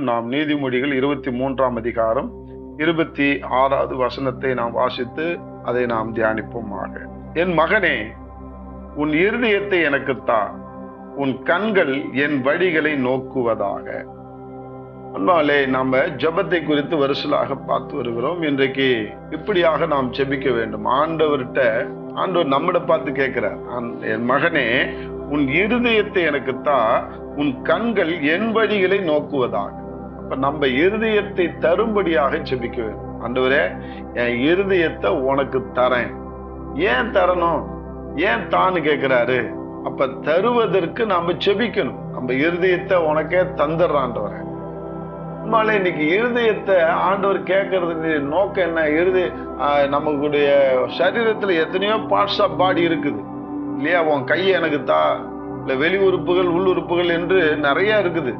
நாளிலும் நாம் நீதிமொழிகள் 23ஆம் அதிகாரம் 26வது வசனத்தை நாம் வாசித்து அதை நாம் தியானிப்போமாக. என் மகனே, உன் இருதயத்தை எனக்குத்தா, உன் கண்கள் என் வழிகளை நோக்குவதாக. அன்பாலே, நாம ஜெபத்தை குறித்து வருஷலாக பார்த்து வருகிறோம். இன்றைக்கு இப்படியாக நாம் ஜெபிக்க வேண்டும். ஆண்டவர் நம்மளை பார்த்து கேட்கிறார், என் மகனே, உன் இருதயத்தை எனக்குத்தா, உன் கண்கள் என் வழிகளை நோக்குவதாக. அப்ப நம்ம இருதயத்தை தரும்படியாக ஜெபிக்க வேண்டும். ஆண்டவரே, என் இருதயத்தை உனக்கு தரேன். ஏன் தரணும், ஏன் தான்னு கேட்கிறாரு. அப்ப தருவதற்கு நாம ஜெபிக்கணும். நம்ம இருதயத்தை உனக்கே தந்துடுறாண்டவர. இன்னைக்கு இருதயத்தை ஆண்டவர் கேட்கறது நோக்கம் என்ன? நமக்குடைய சரீரத்துல எத்தனையோ பார்ட்ஸ் ஆஃப் பாடி இருக்குது இல்லையா? உன் கையை எனக்கு தா, இல்ல வெளி உறுப்புகள் உள் உறுப்புகள் என்று நிறைய இருக்குது.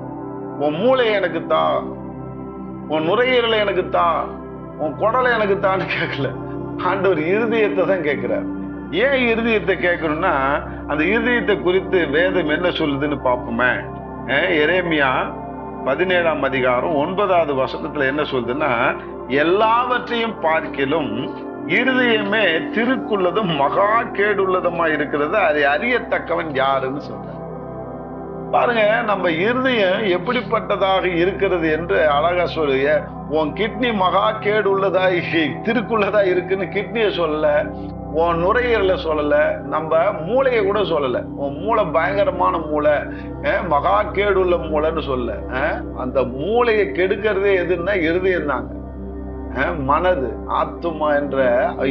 உன் மூளையை எனக்கு தா, உன் நுரையீரலை எனக்கு தா, உன் குடலை எனக்கு தான்னு கேட்கல. ஆண்டவர் இருதயத்தை தான் கேட்கிறார். ஏன் இருதயத்தை கேட்கணும்னா, அந்த இருதயத்தை குறித்து வேதம் என்ன சொல்லுதுன்னு பார்ப்போமே. எரேமியா 17ஆம் அதிகாரம் 9வது வசனத்துல என்ன சொல்லுதுன்னா, எல்லாவற்றையும் பார்க்கிலும் இருதயமே திருக்குள்ளதும் மகா கேடுள்ளதுமா இருக்கிறது, அதை அறியத்தக்கவன் யாருன்னு சொல்ற. பாருங்க, நம்ம இருதயம் எப்படிப்பட்டதாக இருக்கிறது என்று அழகா சொல்லுங்க. உன் கிட்னி மகா கேடு உள்ளதா திருக்குள்ளதா இருக்குன்னு கிட்னிய சொல்லல, உன் நுரையீரல சொல்லல, நம்ம மூளையை கூட சொல்லல. உன் மூளை பயங்கரமான மூளை, மகா கேடுள்ள மூளைன்னு சொல்ல. அந்த மூளையை கெடுக்கிறதே எதுன்னா இருதயம் தாங்க. மனது ஆத்துமா என்ற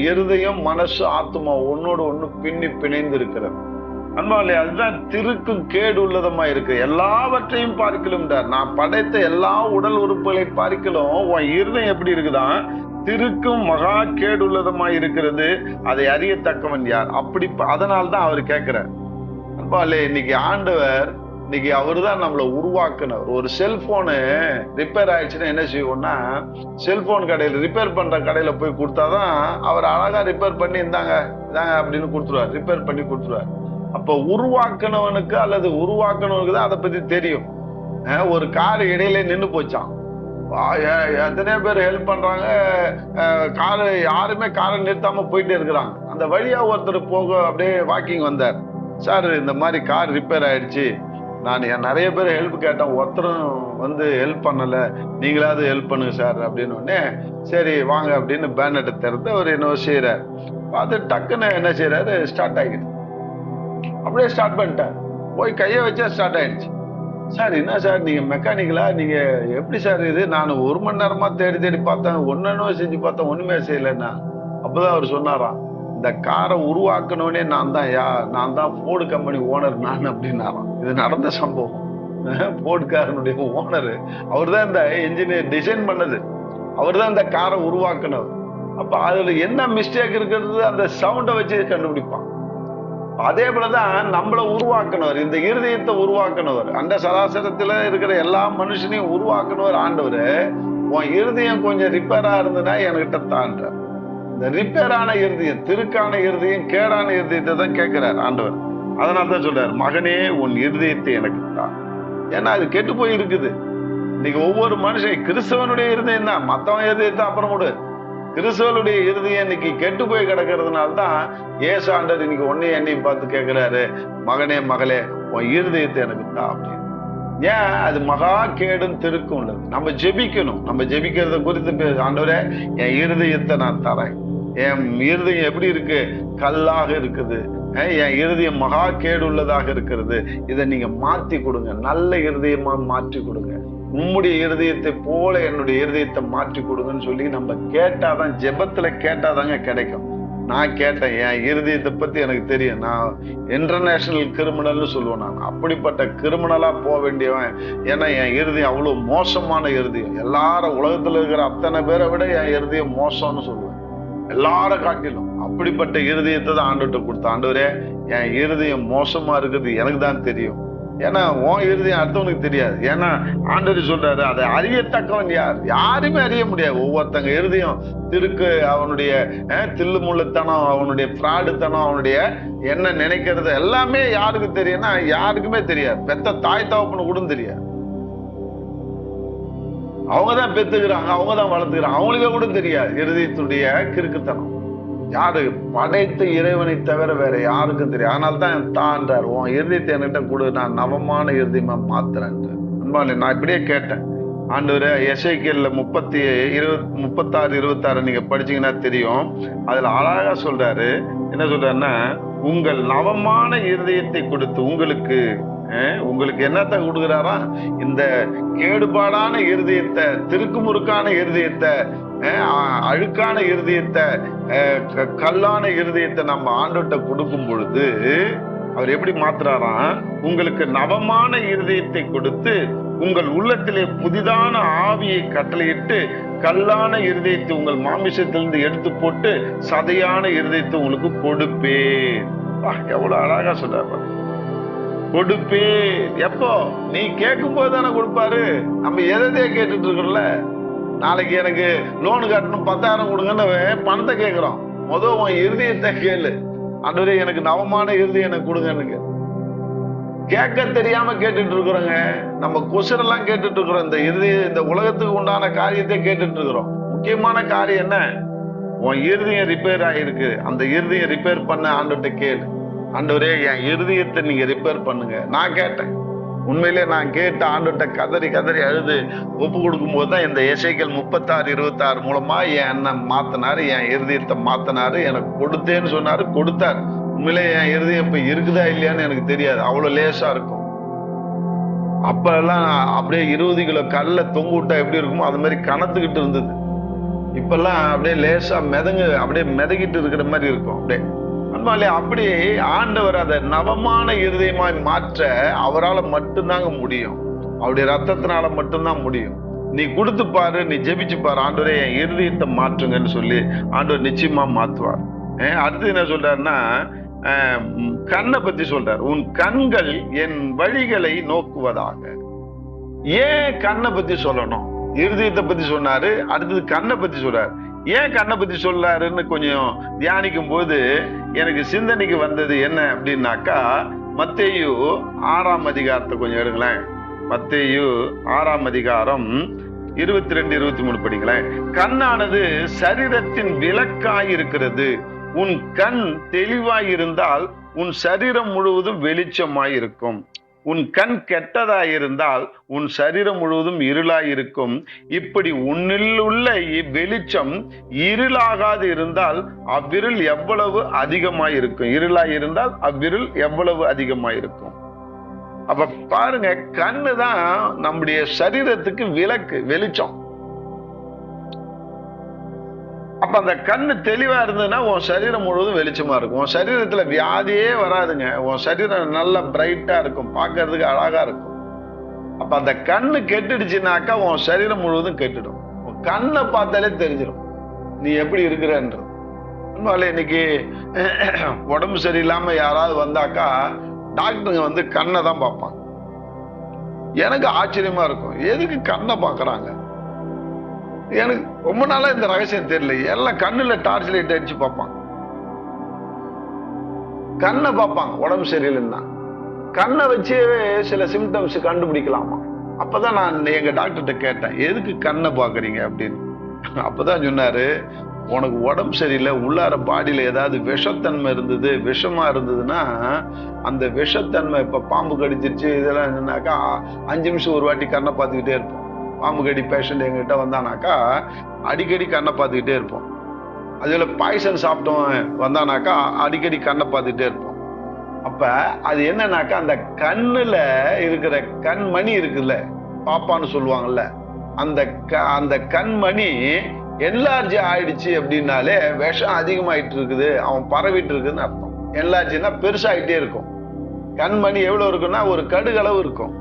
இருதயம், மனசு, ஆத்துமா ஒன்னோடு ஒண்ணு பின்னி பிணைந்து இருக்கிறது. அன்பாலே, அதுதான் திருக்கும் கேடு உள்ளதமா இருக்கு. எல்லாவற்றையும் பார்க்கலும், நான் படைத்த எல்லா உடல் உறுப்புகளை பார்க்கலும் உன் இருதயம் எப்படி இருக்குதான் திருக்கும் மகா கேடு உள்ளதமா இருக்கிறது, அதை அறியத்தக்கவன் யார்? அப்படி அதனால்தான் அவர் கேட்கிறார். அன்பாலே, இன்னைக்கு ஆண்டவர், இன்னைக்கு அவரு தான் நம்மளை உருவாக்குனவர். ஒரு செல்போனு ரிப்பேர் ஆயிடுச்சுன்னா என்ன செய்வோம்னா, செல்போன் கடையில் ரிப்பேர் பண்ற கடையில போய் கொடுத்தாதான் அவர் அழகா ரிப்பேர் பண்ணி இந்தாங்க அப்படின்னு கொடுத்துருவார், ரிப்பேர் பண்ணி கொடுத்துருவார். அப்ப உருவாக்குனவனுக்கு அல்லது உருவாக்குனவனுக்கு தான் அதை பத்தி தெரியும். ஒரு கார் இடையில நின்று போச்சான், எத்தனையோ பேர் ஹெல்ப் பண்றாங்க, காரை யாருமே காரை நிறுத்தாம போயிட்டே இருக்கிறாங்க. அந்த வழியா ஒருத்தர் அப்படியே வாக்கிங் வந்தார். சார், இந்த மாதிரி கார் ரிப்பேர் ஆயிடுச்சு, நான் நிறைய பேர் ஹெல்ப் கேட்டேன், ஒருத்தரும் வந்து ஹெல்ப் பண்ணல, நீங்களாவது ஹெல்ப் பண்ணுங்க சார் அப்படின்னு உடனே, சரி வாங்க அப்படின்னு பேனட்டை திறந்து அவர் என்ன செய்யறாரு, பார்த்து டக்குன்னு என்ன செய்யறாரு, ஸ்டார்ட் ஆகிடுது. அப்படியே ஸ்டார்ட் பண்ணிட்டார், போய் கையை வச்சா ஸ்டார்ட் ஆயிடுச்சு. சார், என்ன சார் நீங்க மெக்கானிக்கலா, நீங்க எப்படி சார் இது? நான் 1 மணி நேரமா தேடி பார்த்தேன், ஒன்னு செஞ்சு பார்த்தேன், ஒண்ணுமே செய்யலன்னா. அப்பதான் அவர் சொன்னாராம், இந்த காரை உருவாக்கணும்னே நான் தான் ஃபோர்டு கம்பெனி ஓனர் நான் அப்படின்னாராம். இது நடந்த சம்பவம். ஃபோர்டு காரனுடைய ஓனர் அவர் தான், இந்த இன்ஜினியர் டிசைன் பண்ணது அவர் தான், இந்த காரை உருவாக்குனவர். அப்ப அதுல என்ன மிஸ்டேக் இருக்கிறது அந்த சவுண்டை வச்சு கண்டுபிடிப்பான். அதே போலதான் நம்மளை உருவாக்குனவர், இந்த இருதயத்தை உருவாக்குனவர், அந்த சராசரத்துல இருக்கிற எல்லா மனுஷனையும் உருவாக்குனவர் ஆண்டவர். உன் இருதயம் கொஞ்சம் ரிப்பேரா இருந்ததுன்னா என்கிட்ட தான்ற. இந்த ரிப்பேரான இருதயம், திருக்கான இருதயம், கேடான இருதயத்தை தான் கேட்கிறார் ஆண்டவர். அதனால்தான் சொல்றாரு, மகனே, உன் இருதயத்தை எனக்கு தான். ஏன்னா அது கெட்டு போய் இருக்குது. இன்னைக்கு ஒவ்வொரு மனுஷன், கிறிஸ்தவனுடைய இருதயம் தான், மத்தவன் இருதயத்தை அப்புறம் கூட, கிறிஸ்தவனுடைய இருதயம் இன்னைக்கு கெட்டு போய் கிடக்கிறதுனால்தான் ஏசு ஆண்டவர் இன்னைக்கு ஒன்னையும் என்னையும் பார்த்து கேட்கிறாரு, மகனே மகளே, உன் இருதயத்தை எனக்கு தான் அப்படின்னு. ஏன்? அது மகா கேடும் திருக்கும் உள்ளது. நம்ம ஜெபிக்கணும். நம்ம ஜெபிக்கிறத குறித்து ஆண்டவரே, என் இருதயத்தை நான் தரேன். என் இருதயம் எப்படி இருக்கு? கல்லாக இருக்குது. என் இருதயம் மகா கேடு உள்ளதாக இருக்கிறது, இதை நீங்க மாத்தி கொடுங்க, நல்ல இருதயமா மாற்றி கொடுங்க, உம்முடைய இருதயத்தை போல என்னுடைய இருதயத்தை மாற்றி கொடுங்கன்னு சொல்லி நம்ம கேட்டாதான், ஜெபத்துல கேட்டாதாங்க கிடைக்கும். நான் கேட்டேன், என் இருதயத்தை பத்தி எனக்கு தெரியும், நான் இன்டர்நேஷனல் கிரிமினல்னு சொல்லுவேன். நான் அப்படிப்பட்ட கிரிமினலா போக வேண்டியவன். ஏன்னா என் இருதயம் அவ்வளவு மோசமான இருதயம். எல்லாரும் உலகத்துல இருக்கிற அத்தனை பேரை விட என் இருதயம் மோசம்னு சொல்லுவேன், எல்லாரும் காட்டிலும். அப்படிப்பட்ட இருதயத்தை தான் ஆண்டவர்கிட்ட கொடுத்த. ஆண்டவரே, என் இருதயம் மோசமா இருக்குது, எனக்கு தான் தெரியும். ஏன்னா உன் இருதயம் அடுத்தவனுக்கு தெரியாது. ஏன்னா ஆண்டவர் சொல்றாரு, அதை அறியத்தக்கவன் யார்? யாருமே அறிய முடியாது. ஒவ்வொருத்தங்க இருதயம் திருக்கு, அவனுடைய தில்லுமுள்ளுத்தனம், அவனுடைய ஃப்ராடுத்தனம், அவனுடைய என்ன நினைக்கிறது எல்லாமே யாருக்கு தெரியும்னா யாருக்குமே தெரியாது. பெத்த தாய் தகப்பனு கூட தெரியாது. அவங்கதான் பெத்துக்கிறாங்க, அவங்கதான் வளர்த்துக்கிறாங்க, அவங்களுக்கே கூட தெரியாது இருதயத்துடைய கிறுக்குத்தனம். யாரு படைத்த இறைவனை தவிர வேற யாருக்கும் தெரியும். அதனால்தான் தான்றார், உன் இருதயத்தை என்கிட்ட கொடு, நான் நவமான இருதயமா மாத்துறேன். நான் இப்படியே கேட்டேன் ஆண்டவரே. எசேக்கியேல் 36 26 நீங்க படிச்சீங்கன்னா தெரியும். அதுல அழகா சொல்றாரு. என்ன சொல்றாருன்னா, உங்கள் நவமான இருதயத்தை கொடுத்து உங்களுக்கு என்னத்த கொடுக்குறாரா? இந்த கேடுபாடான இருதயத்தை, திருக்குமுறுக்கான இருதயத்தை, அழுக்கான இருதயத்தை, கல்லான இருதயத்தை நம்ம ஆண்டவர்கிட்ட கொடுக்கும் பொழுது அவர் எப்படி மாத்துறாராம்? உங்களுக்கு நவமான இருதயத்தை கொடுத்து உங்கள் உள்ளத்திலே புதிதான ஆவியை கட்டளையிட்டு கல்லான இருதயத்தை உங்கள் மாமிசத்திலிருந்து எடுத்து போட்டு சதையான இருதயத்தை உங்களுக்கு கொடுப்பேன். எவ்வளவு அழகா சொல்றாரு. கொடுப்பேன். எப்போ? நீ கேட்கும் போது தானே கொடுப்பாரு. நம்ம எதையே கேட்டுட்டு இருக்கோம்ல. நாளைக்கு எனக்கு லோனு கட்டணும் 10,000 கொடுங்கன்னு பணத்தை கேட்கிறோம். முதல் உன் இருதயத்தை கேளு. ஆண்டவரே எனக்கு நவமான இருதயம் எனக்கு கொடுங்க. கேட்க தெரியாம கேட்டுட்டு இருக்கிறோங்க. நம்ம குசரெல்லாம் கேட்டுட்டு இருக்கிறோம். இந்த உலகத்துக்கு உண்டான காரியத்தை கேட்டுட்டு இருக்கிறோம். முக்கியமான காரியம் என்ன? உன் இருதயம் ரிப்பேர் ஆயிருக்கு. அந்த இருதயம் ரிப்பேர் பண்ண ஆண்டவர்கிட்ட கேளு. ஆண்டவரே என் இருதயத்தை நீங்க ரிப்பேர் பண்ணுங்க. நான் கேட்டேன். உண்மையிலே நான் கேட்ட ஆண்டவர்கிட்ட கதறி கதறி அழுது ஒப்பு கொடுக்கும் போதுதான் இந்த எசேக்கியேல் 36 26 மூலமா என்ன மாத்தினாரு, என் இருதயத்தை மாத்தினாரு, எனக்கு கொடுத்தேன்னு சொன்னாரு. கொடுத்தாரு. உண்மையிலே என் இருதயம் இப்ப இருக்குதா இல்லையான்னு எனக்கு தெரியாது. அவ்வளவு லேசா இருக்கும். அப்ப எல்லாம் அப்படியே 20 கிலோ கல்ல தொங்க விட்டா எப்படி இருக்குமோ அது மாதிரி கனத்துக்கிட்டு இருந்தது. இப்பெல்லாம் அப்படியே லேசா அப்படியே மிதக்கிட்டு இருக்கிற மாதிரி இருக்கும். அப்படியே அன்பாலே அப்படி ஆண்டவர் அதை நவமான இருதயமாய் மாற்ற அவரால் மட்டும்தாங்க முடியும். அவருடைய ரத்தத்தினால மட்டும்தான் முடியும். நீ கொடுத்து பாரு, நீ ஜெபிச்சு பாரு, ஆண்டவரே என் இருதயத்தை மாற்றுங்கன்னு சொல்லி ஆண்டவர் நிச்சயமா மாற்றுவார். அடுத்து என்ன சொல்றாருன்னா, கண்ணை பத்தி சொல்றார். உன் கண்கள் என் வழிகளை நோக்குவதாக. ஏன் கண்ணை பத்தி சொல்லணும்? இருதயத்தை பத்தி சொன்னாரு, அடுத்தது கண்ணை பத்தி சொல்றாரு. ஏன் கண்ணை பத்தி சொல்றாருன்னு கொஞ்சம் தியானிக்கும் போது எனக்கு சிந்தனைக்கு வந்தது என்ன அப்படின்னாக்கா, மத்தேயு 6ஆம் அதிகாரத்தை கொஞ்சம் எடுங்களேன். மத்தேயு 6ஆம் அதிகாரம் 22 23 படிங்களேன். கண்ணானது சரீரத்தின் விளக்காய் இருக்கிறது. உன் கண் தெளிவாயிருந்தால் உன் சரீரம் முழுவதும் வெளிச்சமாய் இருக்கும். உன் கண் கெட்டதாயிருந்தால் உன் சரீரம் முழுவதும் இருளாயிருக்கும். இப்படி உன்னில் உள்ள வெளிச்சம் இருளாகாது இருந்தால் அவ்விருள் எவ்வளவு அதிகமாயிருக்கும். இருளாயிருந்தால் அவ்விருள் எவ்வளவு அதிகமாயிருக்கும். அப்ப பாருங்க, கண்ணு தான் நம்முடைய சரீரத்துக்கு விளக்கு, வெளிச்சம். அப்ப அந்த கண்ணு தெளிவா இருந்ததுன்னா உன் சரீரம் முழுவதும் வெளிச்சமா இருக்கும். உன் சரீரத்துல வியாதியே வராதுங்க. உன் சரீரம் நல்லா பிரைட்டா இருக்கும், பார்க்கறதுக்கு அழகா இருக்கும். அப்ப அந்த கண்ணு கெட்டுடுச்சுனாக்கா உன் சரீரம் முழுவதும் கெட்டுடும். உன் கண்ணை பார்த்தாலே தெரிஞ்சிடும் நீ எப்படி இருக்கிறன்றது. இன்னைக்கு உடம்பு சரியில்லாம யாராவது வந்தாக்கா டாக்டருங்க கண்ணை தான் பார்ப்பாங்க. எனக்கு ஆச்சரியமா இருக்கும், எதுக்கு கண்ணை பார்க்கறாங்க? எனக்கு ரொம்ப நாளா இந்த ரகசியம் தெரியல. எல்லாம் கண்ணுல டார்ச் லைட் அடிச்சு பார்ப்பாங்க, கண்ணை பார்ப்பாங்க. உடம்பு சரியில்லைன்னா கண்ணை வச்சு சில சிம்டம்ஸ் கண்டுபிடிக்கலாமா? அப்பதான் நான் எங்க டாக்டர்கிட்ட கேட்டேன், எதுக்கு கண்ணை பாக்குறீங்க அப்படின்னு. அப்பதான் சொன்னாரு, உனக்கு உடம்பு சரியில்லை, உள்ளார பாடியில ஏதாவது விஷத்தன்மை இருந்தது, விஷமா இருந்ததுன்னா அந்த விஷத்தன்மை, இப்ப பாம்பு கடிச்சிருச்சு இதெல்லாம் என்னன்னாக்கா 5 நிமிஷம் ஒரு வாட்டி கண்ணை பார்த்துக்கிட்டே இருப்போம். பாம்பு கடி பேஷண்ட் எங்கிட்ட வந்தானாக்கா அடிக்கடி கண்ணை பார்த்துக்கிட்டே இருப்போம். அதுல பாய்சன் சாப்பிட்டவன் வந்தானாக்கா அடிக்கடி கண்ணை பார்த்துக்கிட்டே இருப்போம். அப்ப அது என்னன்னாக்கா, அந்த கண்ணுல இருக்கிற கண்மணி இருக்குல்ல, பாப்பான்னு சொல்லுவாங்கல்ல, அந்த கண்மணி என்லார்ஜி ஆயிடுச்சு அப்படின்னாலே விஷம் அதிகமாயிட்டு இருக்குது, அவன் பரவிட்டு இருக்குதுன்னு அர்த்தம். என்லார்ஜின்னா பெருசாயிட்டே இருக்கும். கண்மணி எவ்வளவு இருக்குன்னா ஒரு கடுகளவு இருக்கும்.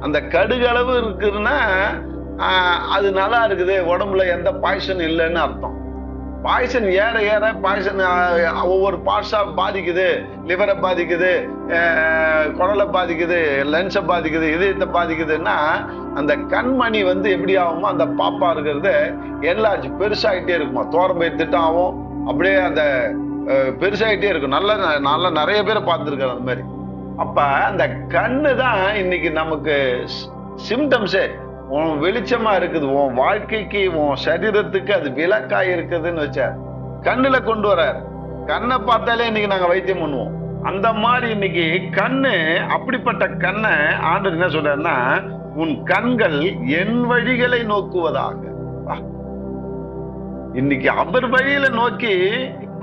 அந்த கடுகளவு இருக்குதுன்னா அது நல்லா இருக்குது, உடம்புல எந்த பாய்சன் இல்லைன்னு அர்த்தம். பாய்சன் ஏற ஏற பாய்சன் ஒவ்வொரு பார்ட்ஸா பாதிக்குது. லிவரை பாதிக்குது, குடலை பாதிக்குது, லென்ஸை பாதிக்குது, இதயத்தை பாதிக்குதுன்னா அந்த கண்மணி எப்படி ஆகுமோ, அந்த பாப்பா இருக்கிறது என்லார்ஜ் பெருசாயிட்டே இருக்குமா, தோரம்பை திட்டம் ஆகும், அப்படியே அந்த பெருசாயிட்டே இருக்கும். நல்ல நிறைய பேரை பார்த்துருக்காரு அந்த மாதிரி. அப்ப அந்த கண்ணு தான் இன்னைக்கு நமக்கு சிம்டம்ஸே. உன் வெளிச்சமா இருக்குது, உன் வாழ்க்கைக்கு உன் சரீரத்துக்கு அது விளக்கா இருக்குதுன்னு வச்சார். கண்ணுல கொண்டு வரார். கண்ணை பார்த்தாலே இன்னைக்கு நாங்க வைத்தியம் பண்ணுவோம். அந்த மாதிரி இன்னைக்கு கண்ணு, அப்படிப்பட்ட கண்ணை ஆண்டவர் என்ன சொல்றாருன்னா, உன் கண்கள் என் வழிகளை நோக்குவதாக. இன்னைக்கு அவர் வழியில நோக்கி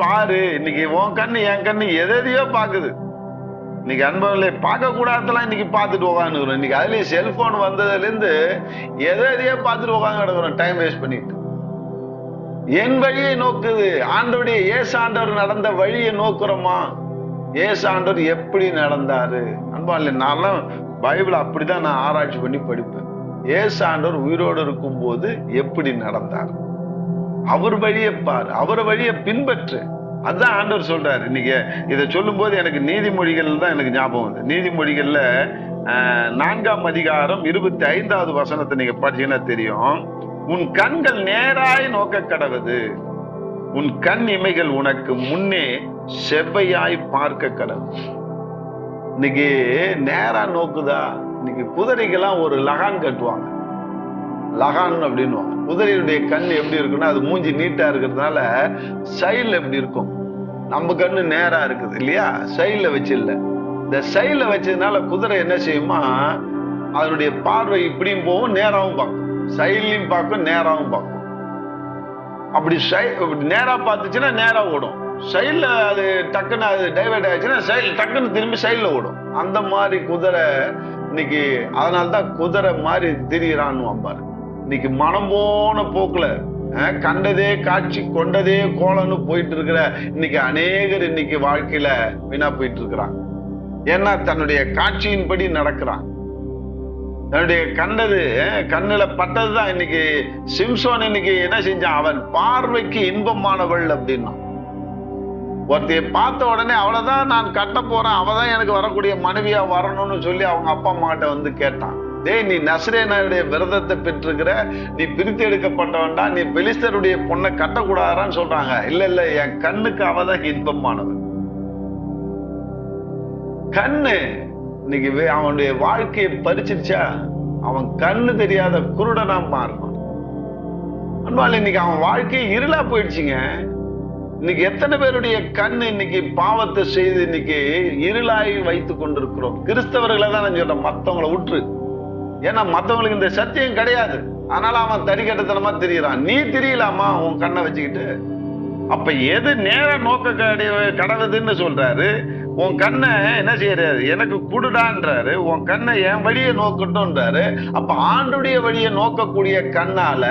பாரு. இன்னைக்கு உன் கண்ணு என் கண்ணு எதையோ பாக்குது. இன்னைக்கு அன்பர்களே, பார்க்க கூடாதெல்லாம் இன்னைக்கு பார்த்துட்டு உட்காந்துக்கிறோம். இன்னைக்கு அதுலயே செல்போன் வந்ததுல இருந்து எதையோ பார்த்துட்டு உட்காந்து கிடக்குறோம், டைம் வேஸ்ட் பண்ணிட்டு. என் வழியை நோக்குது. ஆண்டவருடைய இயேசு ஆண்டவர் நடந்த வழியை நோக்குறோமா? இயேசு ஆண்டவர் எப்படி நடந்தாரு? அன்பாலே, நான்லாம் பைபிள் அப்படிதான் நான் ஆராய்ச்சி பண்ணி படிப்பேன். இயேசு ஆண்டவர் உயிரோடு இருக்கும் போது எப்படி நடந்தார்? அவர் வழியை பாரு, அவர் வழியை பின்பற்று. அதுதான் ஆண்டவர் சொல்றாரு. இன்னைக்கு இதை சொல்லும் போது எனக்கு நீதிமொழிகள் தான் எனக்கு ஞாபகம் வந்து. நீதிமொழிகள்ல 4ஆம் அதிகாரம் 25வது வசனத்தை நீங்க படிச்சீங்கன்னா தெரியும். உன் கண்கள் நேராய் நோக்க கடவுது, உன் கண் இமைகள் உனக்கு முன்னே செவ்வையாய் பார்க்க கடவுது. இன்னைக்கு நேரா நோக்குதா? இன்னைக்கு குதிரைக்கெல்லாம் ஒரு லகான் கட்டுவாங்க, லகான் அப்படின்னு. குதிரையுடைய கண் எப்படி இருக்குன்னா, அது மூஞ்சி நீட்டா இருக்கிறதுனால சைடுல எப்படி இருக்கும், நம்ம கண்ணு நேரா இருக்குது இல்லையா, சைடுல வச்சு இல்ல. இந்த சைடுல வச்சதுனால குதிரை என்ன செய்யுமா, அதனுடைய பார்வை இப்படியும் போகும், நேராவும் பார்க்கும், சைட்லயும் பார்க்கும், நேராவும் பார்க்கும். அப்படி நேரா பார்த்துச்சுன்னா நேரா ஓடும், சைட்ல அது டக்குன்னு அது டைவர்ட் ஆயிடுச்சுன்னா சைடு டக்குன்னு திரும்பி சைட்ல ஓடும். அந்த மாதிரி குதிரை இன்னைக்கு, அதனால்தான் குதிரை மாதிரி திரியிறான்னு பாரு. இன்னைக்கு மனம் போன போக்குல கண்டதே காட்சி கொண்டதே கோலன்னு போயிட்டு இருக்கிற இன்னைக்கு அநேகர் இன்னைக்கு வாழ்க்கையில வீணா போயிட்டு இருக்கிறாங்க. ஏன்னா தன்னுடைய காட்சியின்படி நடக்கிறான். தன்னுடைய கண்டது கண்ணுல பட்டதுதான். இன்னைக்கு சிம்சோன் இன்னைக்கு என்ன செஞ்சான், அவன் பார்வைக்கு இன்பமானவள் அப்படின்னா. ஒருத்தைய பார்த்த உடனே அவளைதான் நான் கட்ட போறேன், அவதான் எனக்கு வரக்கூடிய மனைவியா வரணும்னு சொல்லி அவங்க அப்பா அம்மா கிட்ட வந்து கேட்டான். டேய், நீ நசரேயனுடைய விரதத்தை பெற்றிருக்கிற, நீ பிரித்து எடுக்கப்பட்டவன்டா, நீ பெலிஸ்தருடைய பொண்ணை கட்டக்கூடாதான்னு சொல்றாங்க. இல்ல இல்ல, என் கண்ணுக்கு அவதான் இன்பமானவன். கண்ணு இன்னைக்கு அவனுடைய வாழ்க்கையை பறிச்சிருச்சா, அவன் கண்ணு தெரியாத குருடனா மாறுவான். அன்பால, இன்னைக்கு அவன் வாழ்க்கை இருளா போயிடுச்சுங்க. இன்னைக்கு எத்தனை பேருடைய கண்ணு இன்னைக்கு பாவத்தை செய்து இன்னைக்கு இருளாய் வைத்துக் கொண்டிருக்கிறோம். கிறிஸ்தவர்களை தான் நான் சொல்றேன், மத்தவங்களை விட்டுரு. ஏன்னா மத்தவங்களுக்கு இந்த சத்தியம் கிடையாது, அதனால அவன் தறிக்கட்டத்தனமா தெரியறான். நீ தெரியலாமா உன் கண்ணை வச்சுக்கிட்டு? அப்ப எது நேர நோக்க கடவுதுன்னு சொல்றாரு, உன் கண்ணை என்ன செய்யறாரு, எனக்கு குடுடான்றாரு. உன் கண்ணை என் வழியை நோக்கட்டும்ன்றாரு. அப்ப ஆண்டுடைய வழியை நோக்கக்கூடிய கண்ணால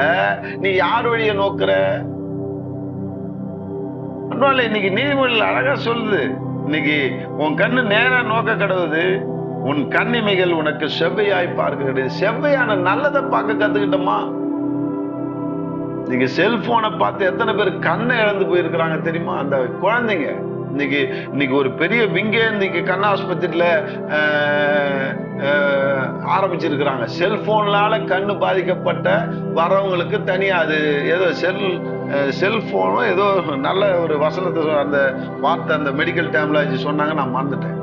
நீ யார் வழியை நோக்குற? இன்னைக்கு நீதிமொழியில் அழகா சொல்லுது, இன்னைக்கு உன் கண்ணு நேரா நோக்க கடவுது, உன் கண்ணிமைகள் உனக்கு செவ்வையாய் பார்க்க கிடையாது. செவ்வையான நல்லதை பார்க்க கத்துக்கிட்டோமா? நீங்க செல்போனை பார்த்து எத்தனை பேர் கண்ணை இழந்து போயிருக்கிறாங்க தெரியுமா? அந்த குழந்தைங்க இன்னைக்கு ஒரு பெரிய விங்கே இன்னைக்கு கண் ஆஸ்பத்திரியில ஆரம்பிச்சிருக்கிறாங்க. செல்போனால கண்ணு பாதிக்கப்பட்ட வரவங்களுக்கு தனியா, அது ஏதோ செல்போனும் ஏதோ நல்ல ஒரு வசனத்தை அந்த வார்த்தை அந்த மெடிக்கல் டெர்மினாலஜி சொன்னாங்க, நான் மறந்துட்டேன்.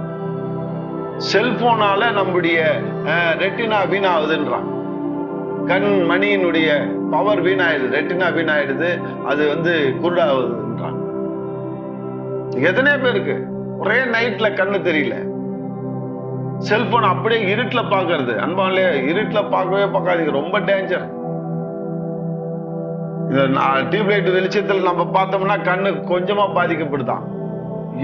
செல்போனால நம்முடைய ரெட்டினா வீணாகுதுன்றான். கண் மணியினுடைய பவர் வீணாயிடுது, ரெட்டினா வீணாயிடுது, அது குருடாகுதுன்றான். எத்தனையோ பேருக்கு ஒரே நைட்ல கண்ணு தெரியல. செல்போன் அப்படியே இருட்டுல பாக்குறது. அன்பாலே, இருட்டுல பார்க்கவே பார்க்காதீங்க, ரொம்ப டேஞ்சர். டியூப்லைட் வெளிச்சத்துல நம்ம பார்த்தோம்னா கண்ணு கொஞ்சமா பாதிக்கப்படுதான்.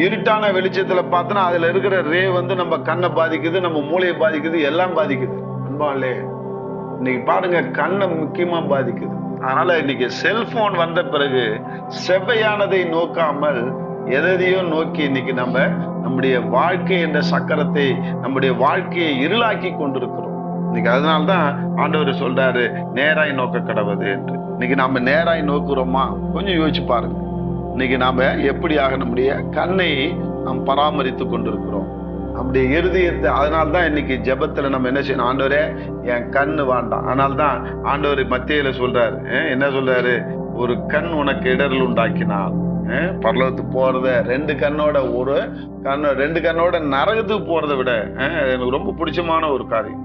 இருட்டான வெளிச்சத்துல பார்த்தோம்னா அதுல இருக்கிற ரே நம்ம கண்ணை பாதிக்குது, நம்ம மூளையை பாதிக்குது, எல்லாம் பாதிக்குது. அன்பாலே, இன்னைக்கு பாருங்க, கண்ணை முக்கியமா பாதிக்குது. அதனால இன்னைக்கு செல்போன் வந்த பிறகு செவ்வையானதை நோக்காமல் எதையோ நோக்கி இன்னைக்கு நம்முடைய வாழ்க்கை என்ற சக்கரத்தை, நம்முடைய வாழ்க்கையை இருளாக்கி கொண்டிருக்கிறோம். இன்னைக்கு அதனால்தான் ஆண்டவர் சொல்றாரு, நேராய் நோக்க கடவுது என்று. இன்னைக்கு நாம நேராய் நோக்குறோமா? கொஞ்சம் யோசிச்சு பாருங்க. இன்னைக்கு நாம எப்படியாக நம்முடைய கண்ணை நாம் பராமரித்து கொண்டிருக்கிறோம், நம்முடைய இருதயத்தை. அதனால்தான் இன்னைக்கு ஜெபத்துல நம்ம என்ன செய்யணும், ஆண்டவரே என் கண்ணு வேண்டாம். அதனால்தான் ஆண்டவர் மத்தியில சொல்றாரு, என்ன சொல்றாரு, ஒரு கண் உனக்கு இடரல் உண்டாக்கினால் பரலோகத்துக்கு போறத ரெண்டு கண்ணோட நரகத்துக்கு போறதை விட, எனக்கு ரொம்ப பிடிச்சமான ஒரு காரியம்,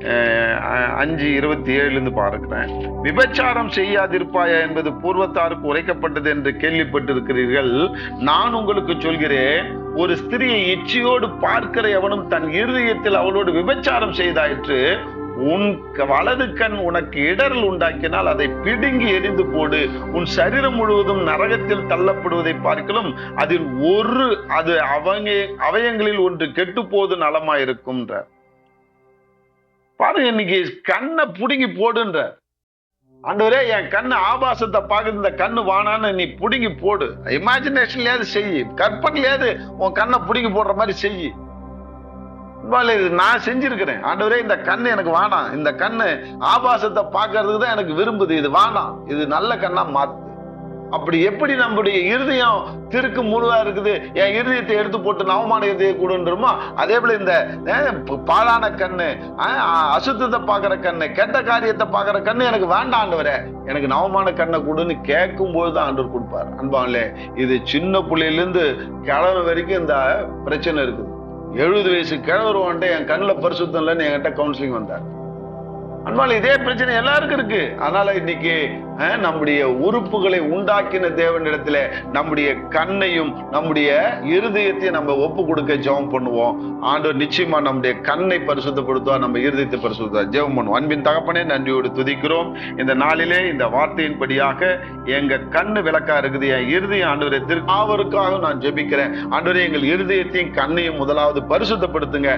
5:27 பார்க்கிறேன். விபச்சாரம் செய்யாதிருப்பாயா என்பது பூர்வத்தாருக்கு உரைக்கப்பட்டது என்று கேள்விப்பட்டிருக்கிறீர்கள். நான் உங்களுக்கு சொல்கிறேன், ஒரு ஸ்திரியை இச்சையோடு பார்க்கிற எவனும் தன் இருதயத்தில் அவளோடு விபச்சாரம் செய்தாயிற்று. உன் வலது கண் உனக்கு இடரல் உண்டாக்கினால் அதை பிடுங்கி எரிந்து போடு. உன் சரீரம் முழுவதும் நரகத்தில் தள்ளப்படுவதை பார்க்கலாம். அதில் அது அவயங்களில் ஒன்று கெட்டு போது நலமாயிருக்கும். பாருங்க, இன்னைக்கு கண்ணை புடுங்கி போடுன்ற ஆண்டவரே, என் கண்ணு ஆபாசத்தை பார்க்குது, இந்த கண்ணு வானான்னு நீ புடுங்கி போடு. இமேஜினேஷன்லயாவது செய்யி, கற்பனையாவது உன் கண்ணை புடுங்கி போடுற மாதிரி செய்யி. நான் செஞ்சிருக்கிறேன். ஆண்டவரே, இந்த கண்ணு எனக்கு வானாம், இந்த கண்ணு ஆபாசத்தை பார்க்கறதுக்கு தான் எனக்கு விரும்புது, இது வானாம், இது நல்ல கண்ணா மாத்து. அப்படி எப்படி நம்முடைய இருதயம் திருக்கு முழுவா இருக்குது, என் இருதயத்தை எடுத்து போட்டு நவமான இருதய கூடுன்றோமோ, அதே போல இந்த பாழான கண்ணு, அசுத்தத்தை பார்க்கிற கண்ணு, கெட்ட காரியத்தை பார்க்கிற கண்ணு எனக்கு வேண்டாம் ஆண்டவரே, எனக்கு நவமான கண்ணை கூடுன்னு கேட்கும் போதுதான் ஆண்டவர் கொடுப்பார். அன்பாங்களே, இது சின்ன பிள்ளையிலிருந்து கிழமை வரைக்கும் இந்த பிரச்சனை இருக்குது. 70 வயசு கிழவர் வந்துட்டு என் கண்ணில் பரிசுத்தம் இல்லைன்னு என்கிட்ட கவுன்சிலிங் வந்தார். அன்பால் இதே பிரச்சனை எல்லாருக்கும் இருக்கு. அதனால இன்னைக்கு நம்முடைய உறுப்புகளை உண்டாக்கின தேவனிடத்துல நம்முடைய கண்ணையும் நம்முடைய இருதயத்தையும் நம்ம ஒப்பு கொடுக்க ஜெபம் பண்ணுவோம். ஆண்டவர் நிச்சயமா நம்முடைய கண்ணை பரிசுத்தப்படுத்துவா, நம்ம இருதயத்தை பரிசுத்தா ஜெபம் பண்ணுவோம். அன்பின் தகப்பனே, நன்றியோடு துதிக்கிறோம். இந்த நாளிலே இந்த வார்த்தையின்படியாக எங்க கண்ணு விளக்கா இருக்குது, என் இருதயம் ஆண்டவரை அவருக்காக நான் ஜெபிக்கிறேன். ஆண்டவரே, எங்கள் இருதயத்தையும் கண்ணையும் முதலாவது பரிசுத்தப்படுத்துங்க.